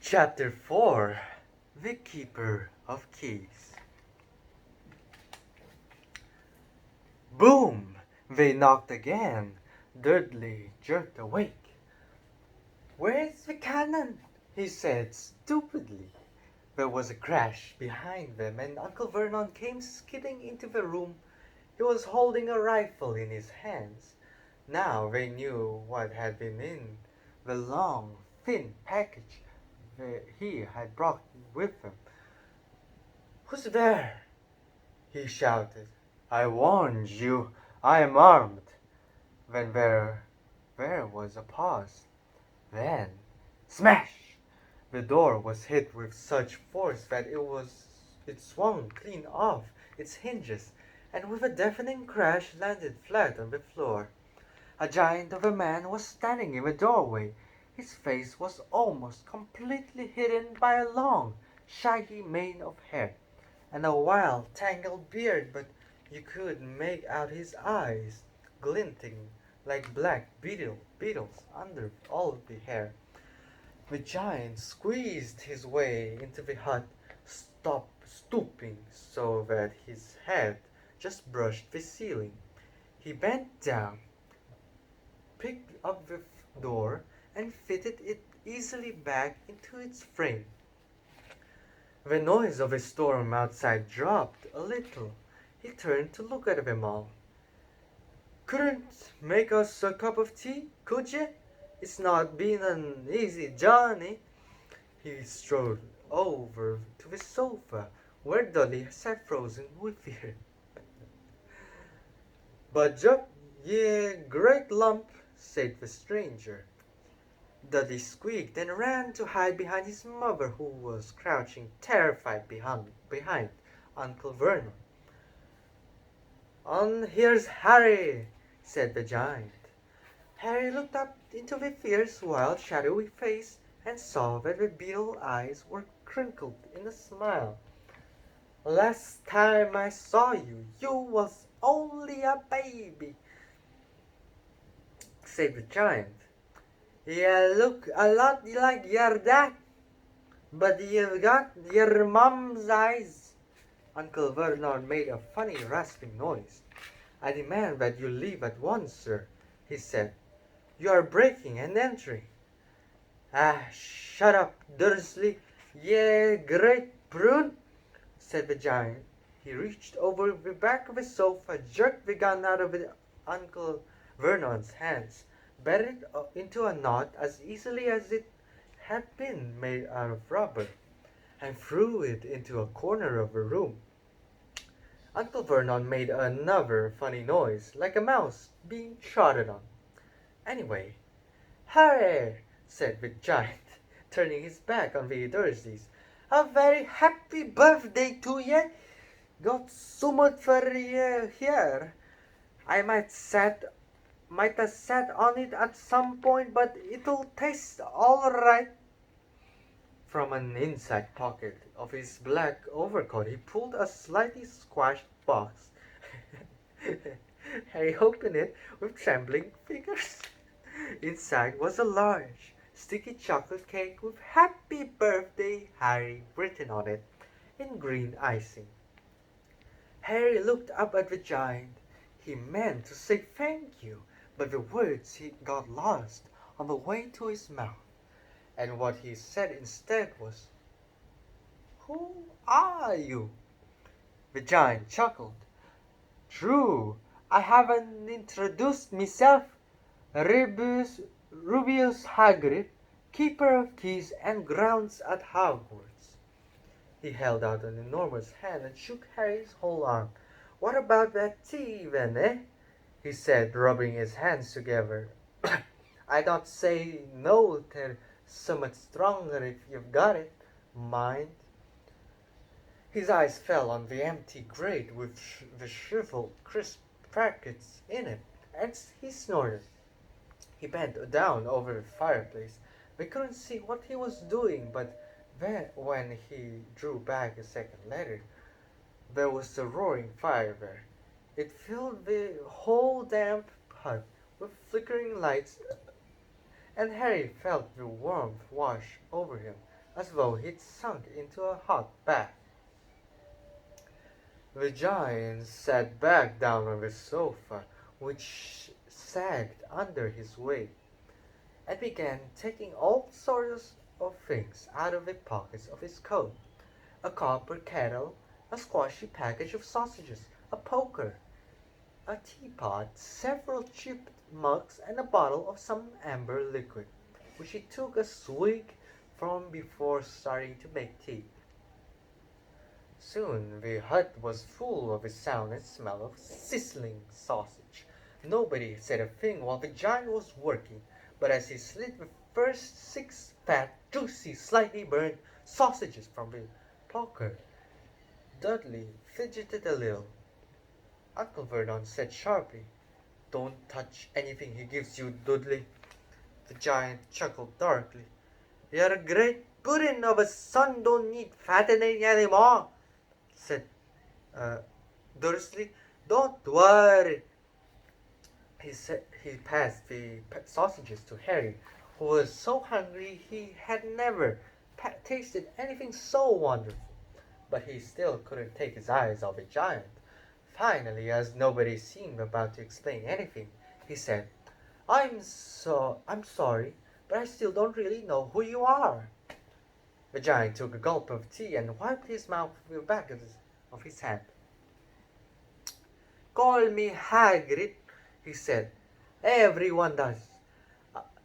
Chapter 4. The Keeper of Keys. Boom! They knocked again. Dudley jerked awake. "Where's the cannon?" he said stupidly. There was a crash behind them, and Uncle Vernon came skidding into the room. He was holding a rifle in his hands. Now they knew what had been in the long, thin package he had brought with him. "Who's there?" he shouted. "I warned you. I am armed." Then there was a pause. Then, smash! The door was hit with such force that it swung clean off its hinges, and with a deafening crash landed flat on the floor. A giant of a man was standing in the doorway. His face was almost completely hidden by a long, shaggy mane of hair, and a wild, tangled beard, but you could make out his eyes glinting like black beetles under all the hair. The giant squeezed his way into the hut, stooping so that his head just brushed the ceiling. He bent down, picked up the door, and fitted it easily back into its frame. The noise of a storm outside dropped a little. He turned to look at them all. "Couldn't make us a cup of tea, could ye? It's not been an easy journey." He strode over to the sofa, where Dolly sat frozen with fear. "Budge ye great lump," said the stranger. Dudley squeaked and ran to hide behind his mother, who was crouching terrified behind Uncle Vernon. "On here's Harry," said the giant. Harry looked up into the fierce, wild, shadowy face and saw that the beetle eyes were crinkled in a smile. "Last time I saw you, you was only a baby," said the giant. "You look a lot like your dad, but you've got your mom's eyes." Uncle Vernon made a funny rasping noise. "I demand that you leave at once, sir," he said. "You are breaking and entering." "Ah, shut up, Dursley, ye great prune," said the giant. He reached over the back of the sofa, jerked the gun out of Uncle Vernon's hands, bent it into a knot as easily as it had been made out of rubber, and threw it into a corner of the room. Uncle Vernon made another funny noise, like a mouse being trodden on. "Anyway, Harry," said the giant, turning his back on the Dursleys, "a very happy birthday to ye. Got so much for ye here. I might have sat on it at some point, but it'll taste all right." From an inside pocket of his black overcoat he pulled a slightly squashed box. Harry opened it with trembling fingers. Inside was a large, sticky chocolate cake with "Happy Birthday, Harry" written on it in green icing. Harry looked up at the giant. He meant to say thank you, but the words he got lost on the way to his mouth, and what he said instead was, "Who are you?" The giant chuckled. "True, I haven't introduced myself. Rubius Hagrid, Keeper of Keys and Grounds at Hogwarts." He held out an enormous hand and shook Harry's whole arm. "What about that tea, then, eh?" he said, rubbing his hands together. "I don't say no till so much stronger if you've got it. Mind." His eyes fell on the empty grate with the shriveled, crisp packets in it, and he snorted. He bent down over the fireplace. They couldn't see what he was doing, but when he drew back a second later, there was a roaring fire there. It filled the whole damp hut with flickering lights, and Harry felt the warmth wash over him as though he'd sunk into a hot bath. The giant sat back down on the sofa, which sagged under his weight, and began taking all sorts of things out of the pockets of his coat: a copper kettle, a squashy package of sausages, a poker, a teapot, several chipped mugs, and a bottle of some amber liquid, which he took a swig from before starting to make tea. Soon the hut was full of the sound and smell of sizzling sausage. Nobody said a thing while the giant was working, but as he slid the first 6 fat, juicy, slightly burned sausages from the poker, Dudley fidgeted a little. Uncle Vernon said sharply, "Don't touch anything he gives you, Dudley." The giant chuckled darkly. "You're a great puddin' of a son, don't need fattening any more," said uh, Dursley. "Don't worry." He passed the sausages to Harry, who was so hungry he had never tasted anything so wonderful. But he still couldn't take his eyes off the giant. Finally, as nobody seemed about to explain anything, he said, I'm sorry, but I still don't really know who you are." The giant took a gulp of tea and wiped his mouth with the back of his hand. "Call me Hagrid," he said. "Everyone does.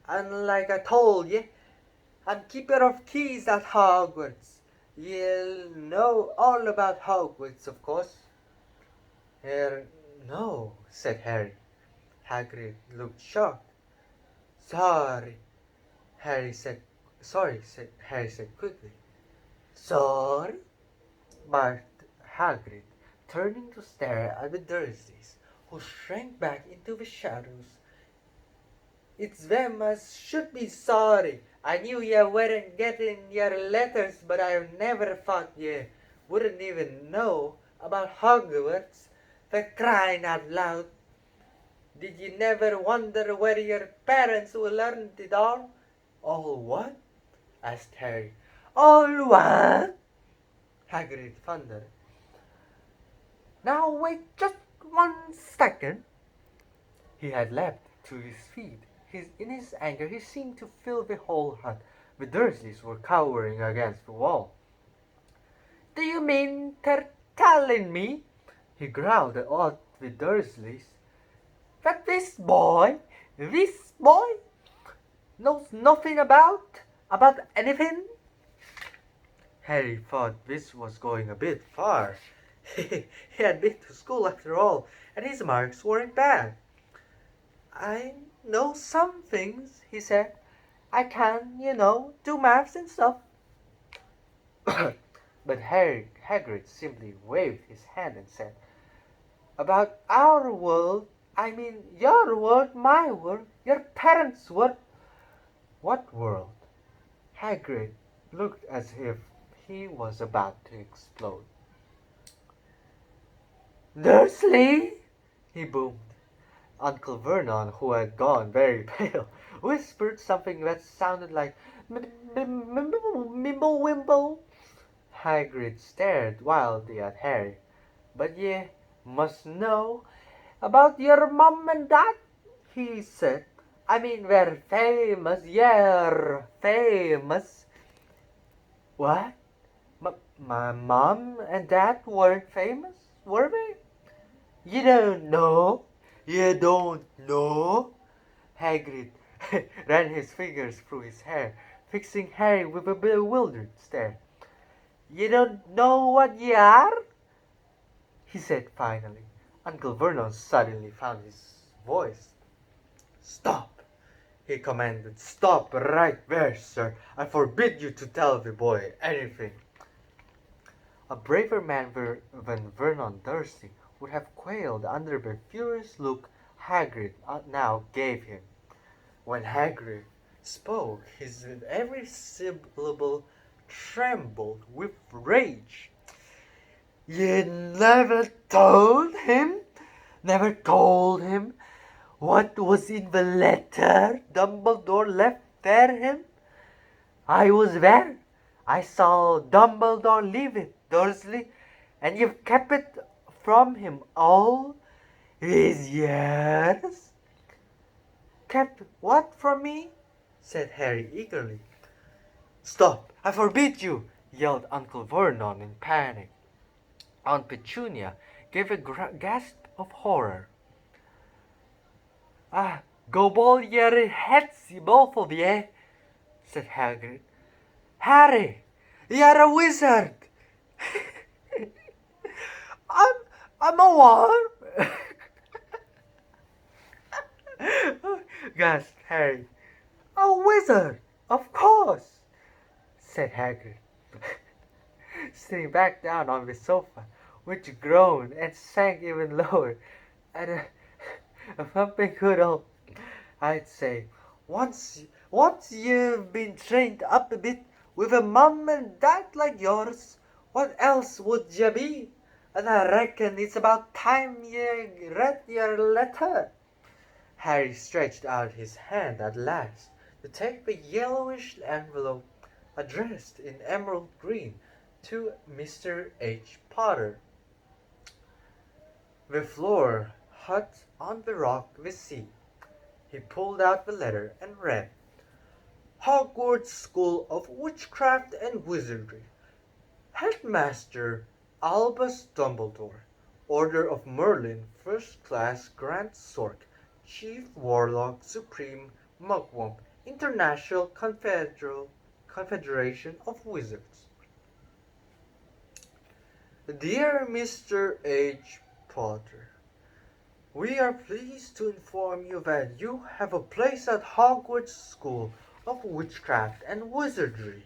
And like I told ye, I'm keeper of keys at Hogwarts. You'll know all about Hogwarts, of course." No," said Harry. Hagrid looked shocked. "Sorry," Harry said quickly. "Sorry?" barked Hagrid, turning to stare at the Dursleys, who shrank back into the shadows. "It's them as should be sorry. I knew ye weren't getting your letters, but I never thought ye wouldn't even know about Hogwarts, for crying out loud. Did you never wonder where your parents will learn it all?" "All what?" asked Harry. "All what?" Hagrid thundered. "Now wait just 1 second." He had leapt to his feet. In his anger he seemed to fill the whole hut. The Dursleys were cowering against the wall. "Do you mean ter telling me," he growled at the Dursleys, "that this boy, knows nothing about anything?" Harry thought this was going a bit far. He had been to school after all, and his marks weren't bad. "I know some things," he said. "I can, do maths and stuff." But Hagrid simply waved his hand and said, "About our world, I mean your world, my world, your parents' world." "What world?" Hagrid looked as if he was about to explode. "Dursley!" he boomed. Uncle Vernon, who had gone very pale, whispered something that sounded like "Mimble Wimble." Hagrid stared wildly at Harry. "But ye must know about your mum and dad," he said. "I mean, they're famous, ye're famous." "What? My mom and dad weren't famous, were they?" "You don't know? You don't know?" Hagrid ran his fingers through his hair, fixing Harry with a bewildered stare. "You don't know what ye are?" he said finally. Uncle Vernon suddenly found his voice. "Stop!" he commanded. "Stop right there, sir. I forbid you to tell the boy anything." A braver man than Vernon Dursley would have quailed under the furious look Hagrid now gave him. When Hagrid spoke, his every syllable trembled with rage. "You never told him what was in the letter Dumbledore left there him? I was there. I saw Dumbledore leave it, Dursley, and you've kept it from him all these years? Kept what from me? Said Harry eagerly. Stop! I forbid you! Yelled Uncle Vernon in panic. Aunt Petunia gave a gasp of horror. Ah, go ball your heads, both of ye, said Hagrid. Harry, you're a wizard! I'm, I'm a what? Gasped Harry. A wizard, of course, said Hagrid, sitting back down on the sofa, which groaned and sank even lower at a thumping good old, I'd say. Once you've been trained up a bit with a mum and dad like yours, what else would you be? And I reckon it's about time you read your letter. Harry stretched out his hand at last to take the yellowish envelope addressed in emerald green to Mr. H. Potter. The floor hut on the rock the sea. He pulled out the letter and read, Hogwarts School of Witchcraft and Wizardry. Headmaster Albus Dumbledore. Order of Merlin, First Class Grand Sork, Chief Warlock Supreme Mugwump, International Confederation of Wizards. Dear Mr. H. Potter, we are pleased to inform you that you have a place at Hogwarts School of Witchcraft and Wizardry.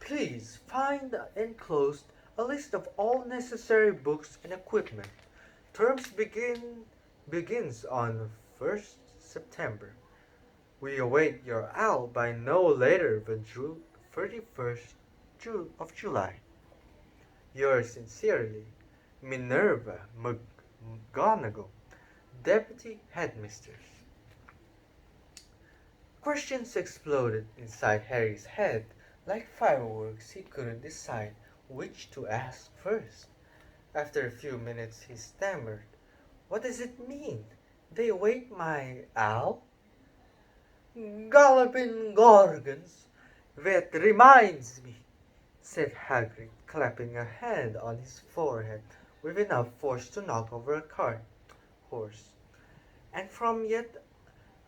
Please find enclosed a list of all necessary books and equipment. Terms begins on 1st September. We await your owl by no later than 31st of July. Yours sincerely, Minerva McGonagall, Deputy Headmistress. Questions exploded inside Harry's head like fireworks. He couldn't decide which to ask first. After a few minutes he stammered, What does it mean? They await my owl? Galloping Gorgons! That reminds me, said Hagrid, clapping a hand on his forehead with enough force to knock over a cart horse. And from yet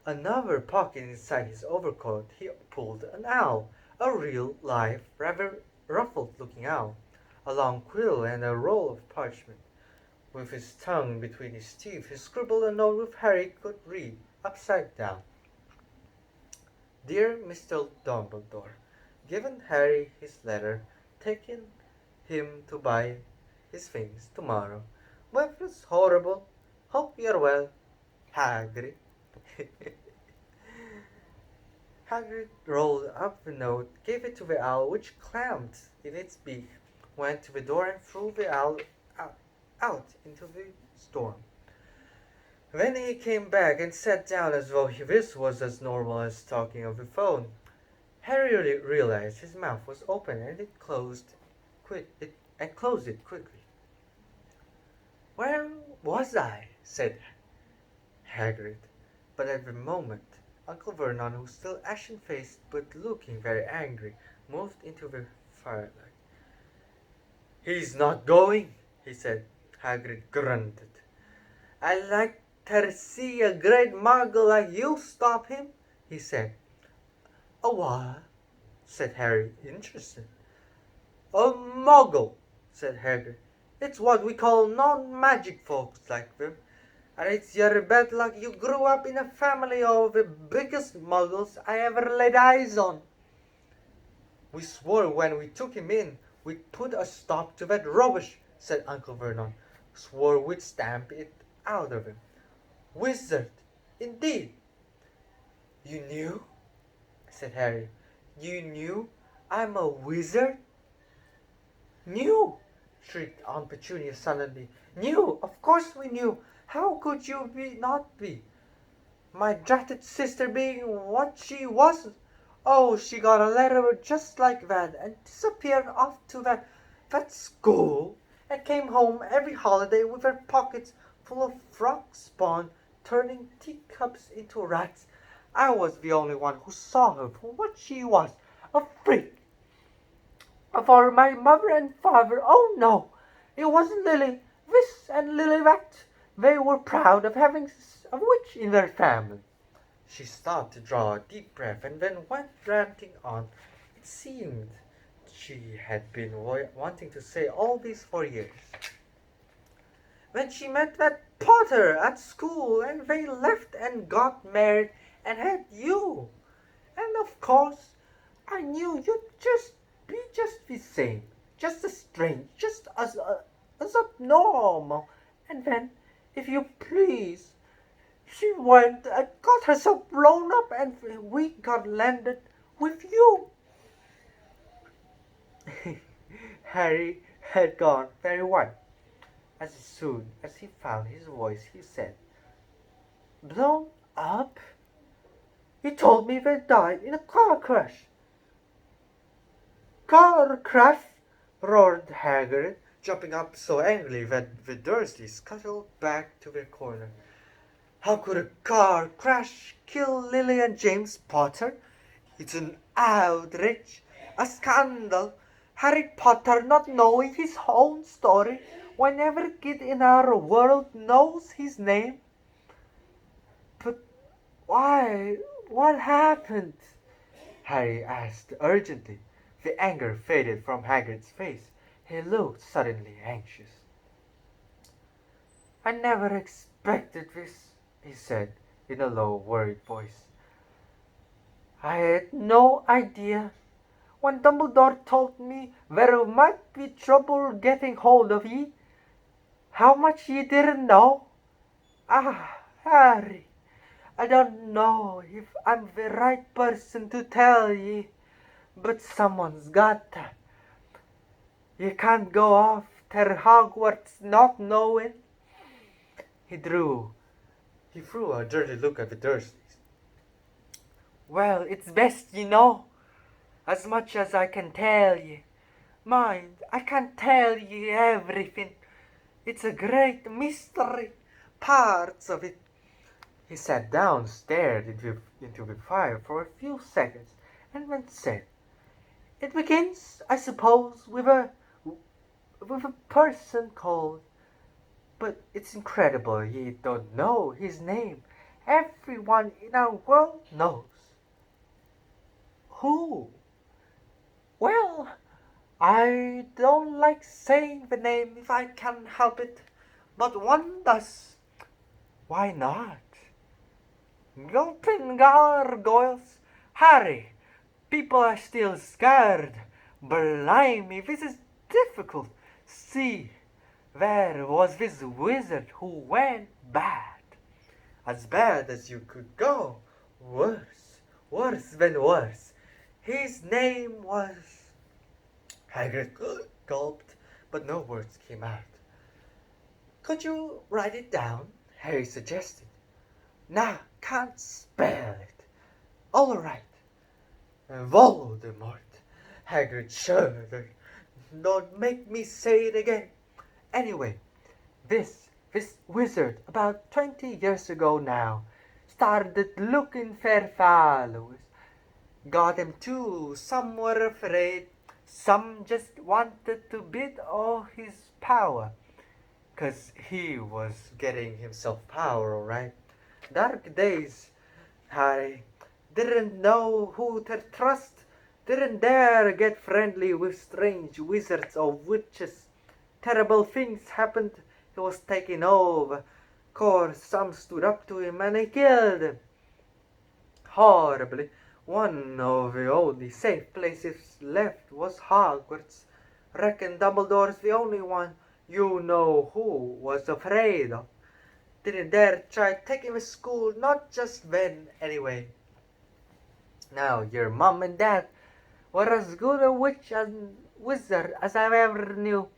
another pocket inside his overcoat he pulled an owl, a real, live, rather ruffled-looking owl, a long quill and a roll of parchment. With his tongue between his teeth he scribbled a note which Harry could read, upside down. Dear Mr. Dumbledore, given Harry his letter, taking him to buy his things tomorrow. Weather's horrible. Hope you're well, Hagrid. Hagrid rolled up the note, gave it to the owl, which clamped in its beak, went to the door and threw the owl out into the storm. Then he came back and sat down as though this was as normal as talking on the phone. Harry realized his mouth was open and closed it quickly. Where was I? Said Hagrid. But at the moment, Uncle Vernon, who was still ashen-faced but looking very angry, moved into the firelight. He's not going, he said. Hagrid grunted. I'd like to see a great muggle like you stop him, he said. A what? Said Harry, interested. A muggle, said Hagrid. It's what we call non-magic folks like them. And it's your bad luck you grew up in a family of the biggest muggles I ever laid eyes on. We swore when we took him in we'd put a stop to that rubbish, said Uncle Vernon. Swore we'd stamp it out of him. Wizard, indeed. You knew? Said Harry. You knew I'm a wizard? Knew? Shrieked Aunt Petunia suddenly. Knew? Of course we knew. How could you not be? My dratted sister being what she was, Oh, she got a letter just like that and disappeared off to that school and came home every holiday with her pockets full of frog spawn, turning teacups into rats. I was the only one who saw her for what she was, a freak. For my mother and father, oh no, it wasn't Lily this and Lily that. They were proud of having a witch in their family. She stopped to draw a deep breath and then went ranting on. It seemed she had been wanting to say all this for years. When she met that Potter at school and they left and got married and had you. And of course, I knew you'd just be just the same, just as strange, just as abnormal. And then, if you please, she went and got herself blown up and we got landed with you. Harry had gone very white. As soon as he found his voice, he said, "Blown up? He told me they died in a car crash." "Car crash?" roared Hagrid, jumping up so angrily that the Dursleys scuttled back to their corner. "How could a car crash kill Lily and James Potter? It's an outrage, a scandal. Harry Potter not knowing his own story when every kid in our world knows his name." "But why? What happened?" Harry asked urgently. The anger faded from Hagrid's face. He looked suddenly anxious. "I never expected this," he said in a low, worried voice. "I had no idea. When Dumbledore told me there might be trouble getting hold of ye, how much ye didn't know. Ah, Harry, I don't know if I'm the right person to tell ye, but someone's got to. You can't go off ter Hogwarts not knowing." He threw a dirty look at the Dursleys. "Well, it's best ye know, as much as I can tell ye. Mind, I can't tell ye everything. It's a great mystery, parts of it." He sat down, stared into the fire for a few seconds, and then said, "It begins, I suppose, with a person called. But it's incredible ye don't know his name. Everyone in our world knows." "Who?" "Well, I don't like saying the name if I can help it, but one does." "Why not?" "Gulping gargoyles. Harry, people are still scared. Blimey, this is difficult. See, there was this wizard who went bad. As bad as you could go. Worse than worse. His name was—" Hagrid gulped, but no words came out. "Could you write it down?" Harry suggested. "Nah, can't spell it." "All right." "Voldemort." Hagrid shuddered. "Don't make me say it again. Anyway, this wizard, about 20 years ago now, started looking for followers. Got 'em too. Some were afraid. Some just wanted to bit all his power. 'Cause he was getting himself power, all right. Dark days, Harry. Didn't know who to trust. Didn't dare get friendly with strange wizards or witches. Terrible things happened. He was taken over. Course, some stood up to him and he killed them. Horribly. One of the only safe places left was Hogwarts. Reckon Dumbledore's the only one you know who was afraid of. Didn't dare try taking the school, not just then, anyway. Now, your mom and dad were as good a witch and wizard as I ever knew.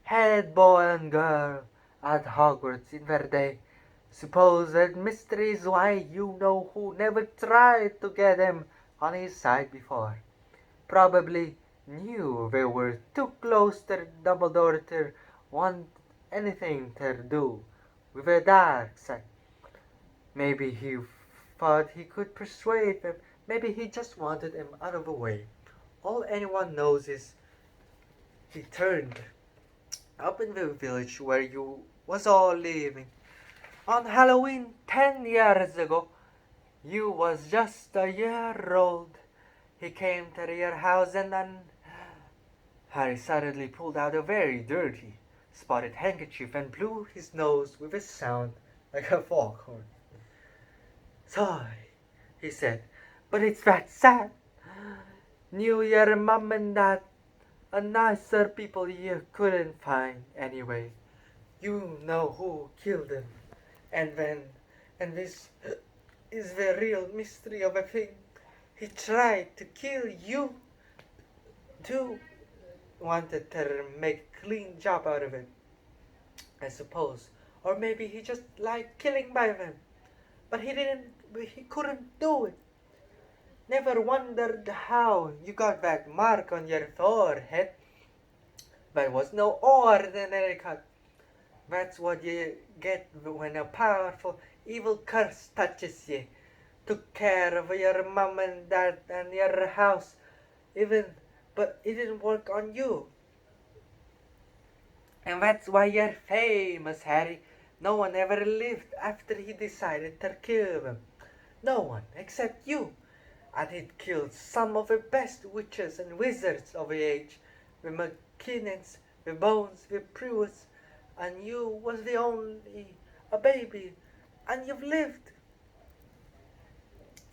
Head boy and girl at Hogwarts in their day. Suppose that mystery is why you know who never tried to get them on his side before. Probably knew they were too close to Dumbledore to want anything to do with the dark side. Maybe he thought he could persuade them. Maybe he just wanted them out of the way. All anyone knows is he turned up in the village where you was all living. On Halloween 10 years ago, you was just a year old. He came to your house and then Harry suddenly pulled out a very dirty, spotted handkerchief and blew his nose with a sound like a foghorn. Sorry, he said, but it's that sad. Knew your mum and dad, a nicer people you couldn't find anyway. You know who killed them. And then, and this is the real mystery of a thing. He tried to kill you too. Wanted to make a clean job out of it, I suppose. Or maybe he just liked killing by them. But he couldn't do it. Never wondered how you got that mark on your forehead. That was no ordinary cut. That's what you get when a powerful evil curse touches you. Took care of your mum and dad and your house, but it didn't work on you. And that's why you're famous, Harry. No one ever lived after he decided to kill them. No one except you. And he'd killed some of the best witches and wizards of the age. The McKinnons, the Bones, the Pruitts, and you was the only a baby, and you've lived.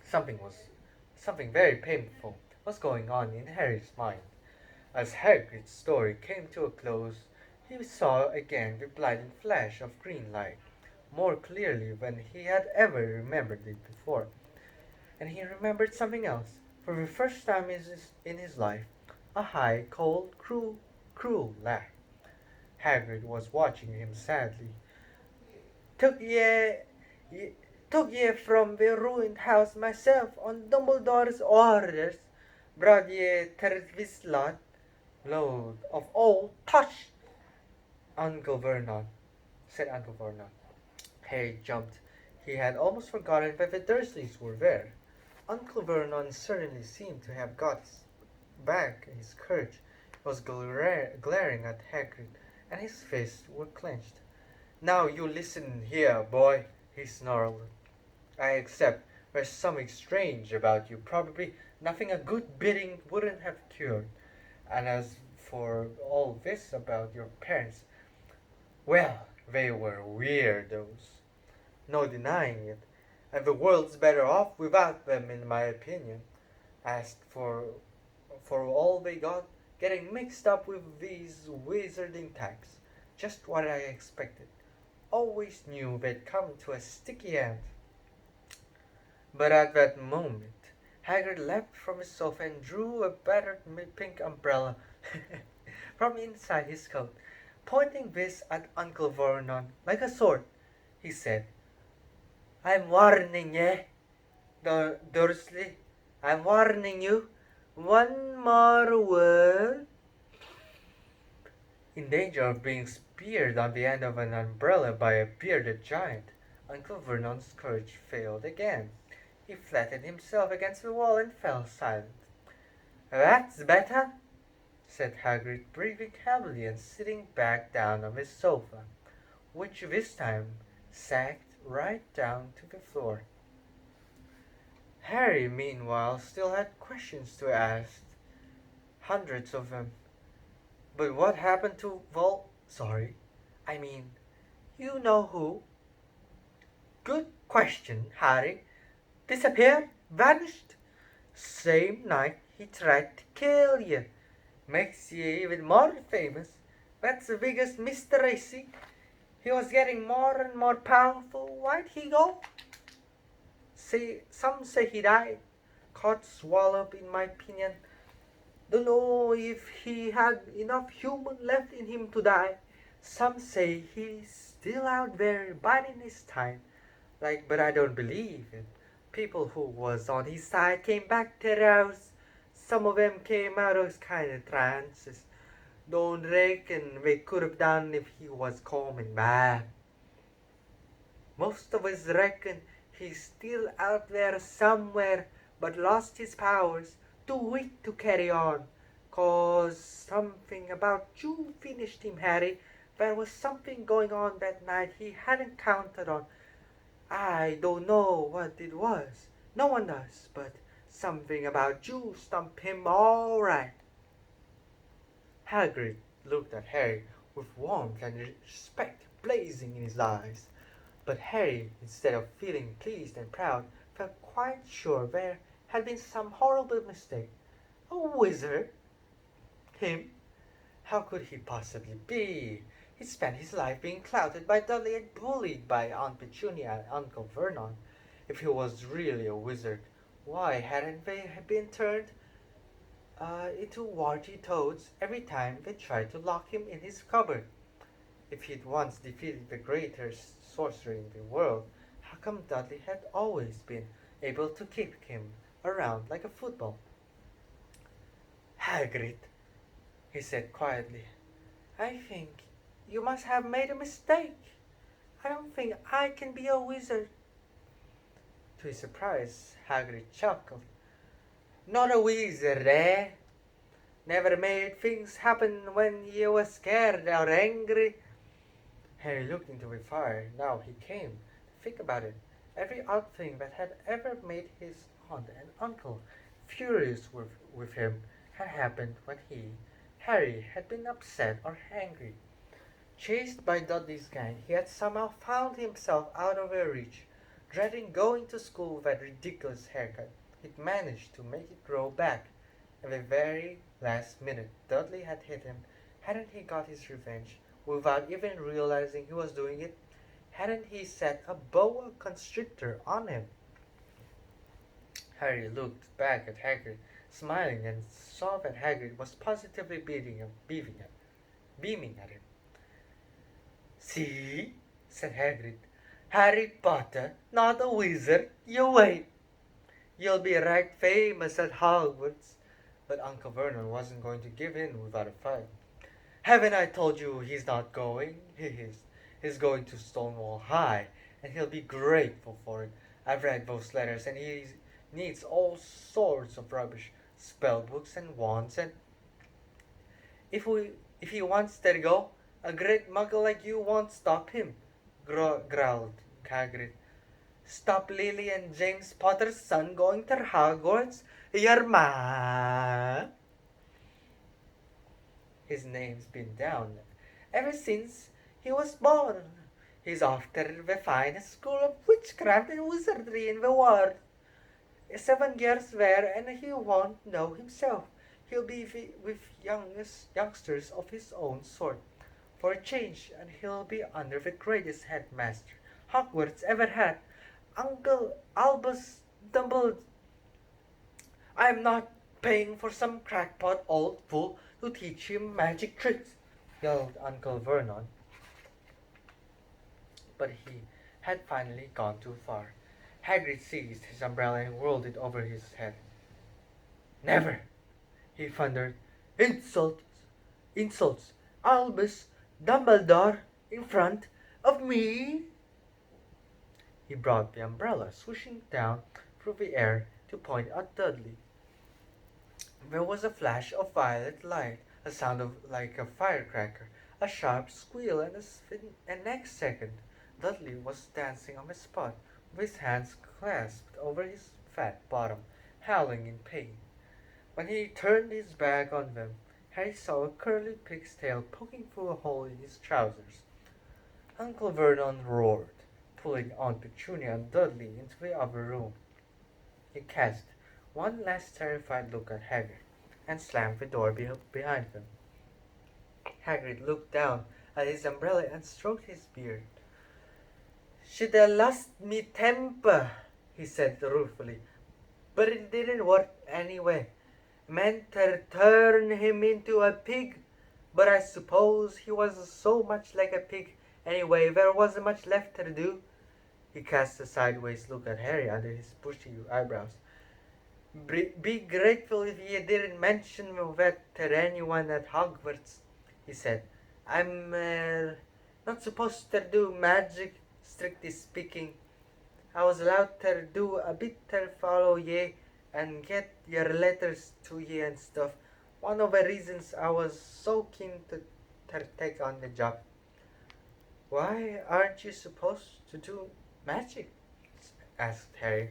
Something very painful was going on in Harry's mind. As Hagrid's story came to a close, he saw again the blinding flash of green light, more clearly than he had ever remembered it before. And he remembered something else. For the first time in his life, a high, cold, cruel laugh. Hagrid was watching him sadly. Took ye from the ruined house myself on Dumbledore's orders. Brought ye to this lot, load of old tush. Uncle Vernon, said Uncle Vernon. Harry jumped. He had almost forgotten that the Dursleys were there. Uncle Vernon certainly seemed to have got back his courage. He was glaring at Hagrid, and his fists were clenched. Now you listen here, boy, he snarled. I accept there's something strange about you, probably nothing a good bidding wouldn't have cured. And as for all this about your parents, well, they were weirdos. No denying it. And the world's better off without them, in my opinion. As for all they got, getting mixed up with these wizarding tags. Just what I expected. Always knew they'd come to a sticky end. But at that moment, Hagrid leapt from his sofa and drew a battered pink umbrella from inside his coat. Pointing this at Uncle Vernon like a sword, he said, I'm warning ye, Dursley. I'm warning you. One more word. In danger of being speared on the end of an umbrella by a bearded giant, Uncle Vernon's courage failed again. He flattened himself against the wall and fell silent. That's better, said Hagrid, breathing heavily and sitting back down on his sofa, which this time sagged right down to the floor. Harry, meanwhile, still had questions to ask, hundreds of them. But what happened to you know who? Good question, Harry. Disappeared? Vanished? Same night he tried to kill you. Makes you even more famous. That's the biggest mystery, see? He was getting more and more powerful. Why'd he go? Some say he died. Caught swallowed, in my opinion. Don't know if he had enough human left in him to die. Some say he's still out there biding his time. But I don't believe it. People who was on his side came back to the house. Some of them came out of kind of trances. Don't reckon they could have done if he was coming back. Most of us reckon he's still out there somewhere, but lost his powers, too weak to carry on. 'Cause something about you finished him, Harry. There was something going on that night he hadn't counted on. I don't know what it was. No one does, but something about you stumped him all right. Hagrid looked at Harry with warmth and respect blazing in his eyes. But Harry, instead of feeling pleased and proud, felt quite sure there had been some horrible mistake. A wizard? Him? How could he possibly be? He spent his life being clouted by Dudley and bullied by Aunt Petunia and Uncle Vernon. If he was really a wizard, why hadn't they been turned into warty toads every time they tried to lock him in his cupboard? If he'd once defeated the greatest sorcerer in the world, how come Dudley had always been able to kick him around like a football? Hagrid, he said quietly, I think you must have made a mistake. I don't think I can be a wizard. To his surprise, Hagrid chuckled. Not a wizard, eh? Never made things happen when you were scared or angry. Harry looked into the fire. Now he came to think about it. Every odd thing that had ever made his aunt and uncle furious with him had happened when Harry, had been upset or angry. Chased by Dudley's gang, he had somehow found himself out of their reach. Dreading going to school with that ridiculous haircut, he'd managed to make it grow back. At the very last minute, Dudley had hit him. Hadn't he got his revenge without even realizing he was doing it? Hadn't he set a boa constrictor on him? Harry looked back at Hagrid, smiling, and saw that Hagrid was positively beaming at him. See, said Hagrid, Harry Potter, not a wizard, you wait. You'll be right famous at Hogwarts. But Uncle Vernon wasn't going to give in without a fight. Haven't I told you he's not going? He is. He's going to Stonewall High, and he'll be grateful for it. I've read those letters, and he needs all sorts of rubbish, spell books and wands, and if he wants to go, a great muggle like you won't stop him, growled Hagrid. Stop Lily and James Potter's son going to Hogwarts? Your ma. His name's been down ever since he was born. He's after the finest school of witchcraft and wizardry in the world. 7 years there, and he won't know himself. He'll be with youngsters of his own sort for a change, and he'll be under the greatest headmaster Hogwarts ever had, Uncle Albus Dumbledore. I'm not paying for some crackpot old fool to teach him magic tricks, yelled Uncle Vernon. But he had finally gone too far. Hagrid seized his umbrella and whirled it over his head. Never, he thundered. Insults, Albus Dumbledore in front of me. He brought the umbrella swishing down through the air to point at Dudley. There was a flash of violet light, a sound like a firecracker, a sharp squeal, and next second Dudley was dancing on the spot, with his hands clasped over his fat bottom, howling in pain. When he turned his back on them, Harry saw a curly pig's tail poking through a hole in his trousers. Uncle Vernon roared, pulling Aunt Petunia and Dudley into the other room. He cast one last terrified look at Hagrid, and slammed the door behind them. Hagrid looked down at his umbrella and stroked his beard. Shoulda lost me temper, he said ruefully, but it didn't work anyway. Meant to turn him into a pig, but I suppose he was so much like a pig anyway there wasn't much left to do. He cast a sideways look at Harry under his bushy eyebrows. Be grateful if you didn't mention that to anyone at Hogwarts, he said. I'm not supposed to do magic, strictly speaking. I was allowed to do a bit to follow ye and get your letters to ye and stuff. One of the reasons I was so keen to take on the job. Why aren't you supposed to do magic? Asked Harry.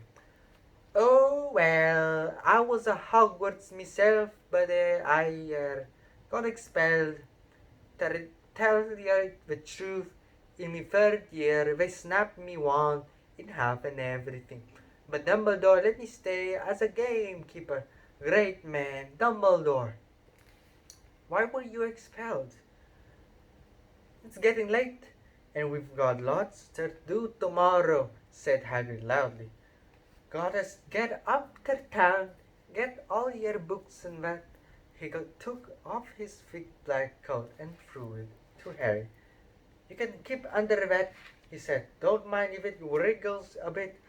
Oh, well, I was a Hogwarts myself, but I got expelled. To tell you the truth, in my third year, they snapped me wand in half and everything. But Dumbledore let me stay as a gamekeeper. Great man, Dumbledore. Why were you expelled? It's getting late, and we've got lots to do tomorrow, said Hagrid loudly. Gotta get up to town, get all your books and that. Took off his thick black coat and threw it to Harry. You can keep under that, he said. Don't mind if it wriggles a bit.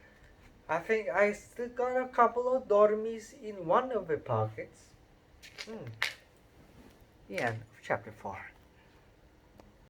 I think I still got a couple of dormies in one of the pockets. The end of chapter 4.